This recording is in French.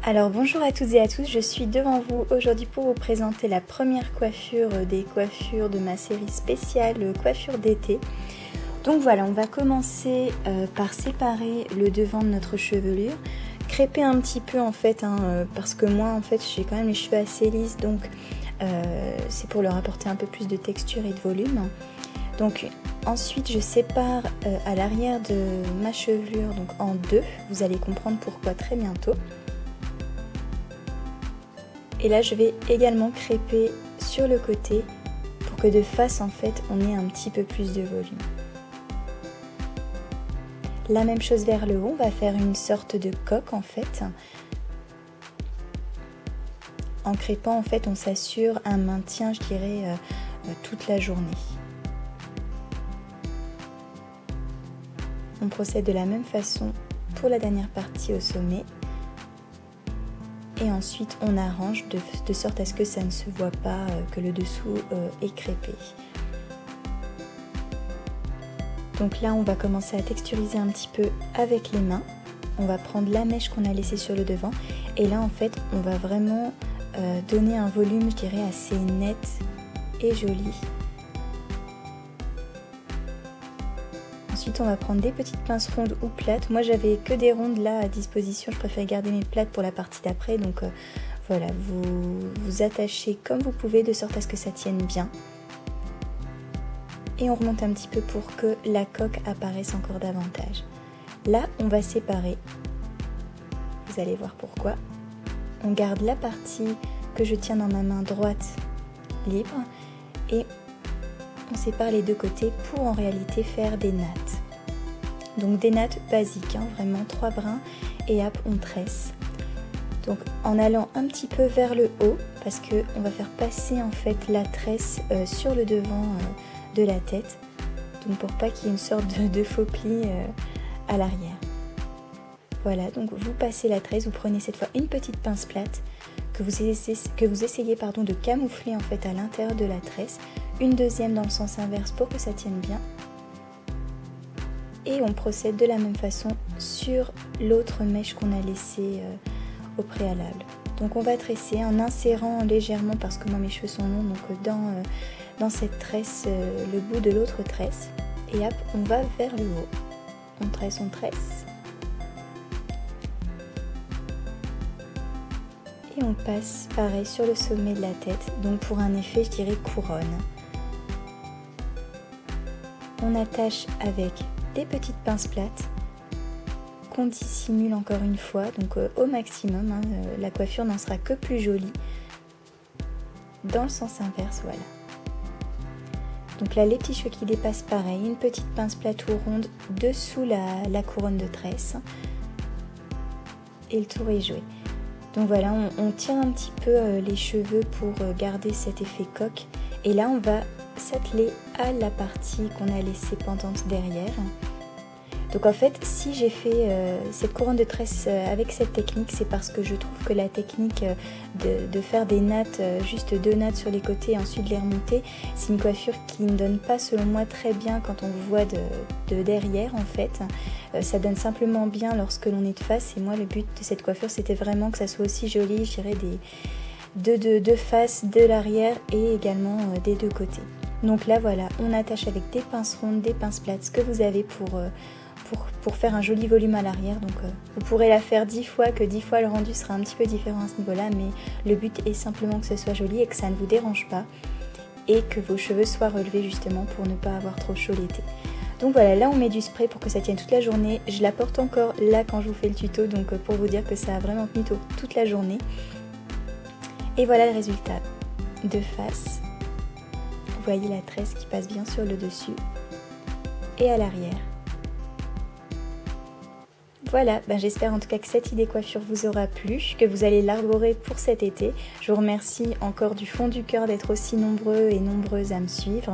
Alors bonjour à toutes et à tous, je suis devant vous aujourd'hui pour vous présenter la première coiffure des coiffures de ma série spéciale coiffure d'été. Donc voilà, on va commencer par séparer le devant de notre chevelure, crêper un petit peu en fait, parce que moi en fait j'ai quand même les cheveux assez lisses, donc c'est pour leur apporter un peu plus de texture et de volume. Donc ensuite je sépare à l'arrière de ma chevelure donc en deux, vous allez comprendre pourquoi très bientôt. Et là je vais également crêper sur le côté pour que de face en fait on ait un petit peu plus de volume. La même chose vers le haut, on va faire une sorte de coque en fait. En crêpant en fait on s'assure un maintien je dirais toute la journée. On procède de la même façon pour la dernière partie au sommet. Et ensuite on arrange de sorte à ce que ça ne se voit pas, que le dessous est crêpé. Donc là on va commencer à texturiser un petit peu avec les mains. On va prendre la mèche qu'on a laissée sur le devant et là en fait on va vraiment donner un volume je dirais assez net et joli. Ensuite on va prendre des petites pinces rondes ou plates. Moi j'avais que des rondes là à disposition, je préfère garder mes plates pour la partie d'après. Donc voilà, vous attachez comme vous pouvez de sorte à ce que ça tienne bien. Et on remonte un petit peu pour que la coque apparaisse encore davantage. Là on va séparer, vous allez voir pourquoi. On garde la partie que je tiens dans ma main droite libre et on sépare les deux côtés pour en réalité faire des nattes. Donc des nattes basiques, vraiment 3 brins et hop on tresse. Donc en allant un petit peu vers le haut parce que on va faire passer en fait la tresse sur le devant de la tête. Donc pour pas qu'il y ait une sorte de faux pli à l'arrière. Voilà, donc vous passez la tresse, vous prenez cette fois une petite pince plate que vous essayez de camoufler en fait à l'intérieur de la tresse, une deuxième dans le sens inverse pour que ça tienne bien. Et on procède de la même façon sur l'autre mèche qu'on a laissée au préalable. Donc on va tresser en insérant légèrement, parce que moi mes cheveux sont longs, donc dans cette tresse, le bout de l'autre tresse. Et hop, on va vers le haut. On tresse, on tresse. Et on passe pareil sur le sommet de la tête, donc pour un effet je dirais couronne. On attache avec des petites pinces plates qu'on dissimule encore une fois, donc au maximum, la coiffure n'en sera que plus jolie. Dans le sens inverse, voilà. Donc là les petits cheveux qui dépassent pareil, une petite pince plate ou ronde dessous la couronne de tresse. Et le tour est joué. Donc voilà, on tire un petit peu les cheveux pour garder cet effet coque. Et là, on va s'atteler à la partie qu'on a laissée pendante derrière. Donc en fait, si j'ai fait cette couronne de tresse avec cette technique, c'est parce que je trouve que la technique de faire des nattes, juste 2 nattes sur les côtés et ensuite les remonter, c'est une coiffure qui ne donne pas selon moi très bien quand on vous voit de derrière en fait. Ça donne simplement bien lorsque l'on est de face et moi le but de cette coiffure c'était vraiment que ça soit aussi joli, je dirais de face, de l'arrière et également des deux côtés. Donc là voilà, on attache avec des pinces rondes, des pinces plates, ce que vous avez pour faire un joli volume à l'arrière. Donc vous pourrez la faire 10 fois, que 10 fois le rendu sera un petit peu différent à ce niveau là, mais le but est simplement que ce soit joli et que ça ne vous dérange pas et que vos cheveux soient relevés justement pour ne pas avoir trop chaud l'été. Donc voilà, là on met du spray pour que ça tienne toute la journée. Je la porte encore là quand je vous fais le tuto, donc pour vous dire que ça a vraiment tenu toute la journée. Et voilà le résultat de face. Vous voyez la tresse qui passe bien sur le dessus et à l'arrière. Voilà, j'espère en tout cas que cette idée coiffure vous aura plu, que vous allez l'arborer pour cet été. Je vous remercie encore du fond du cœur d'être aussi nombreux et nombreuses à me suivre.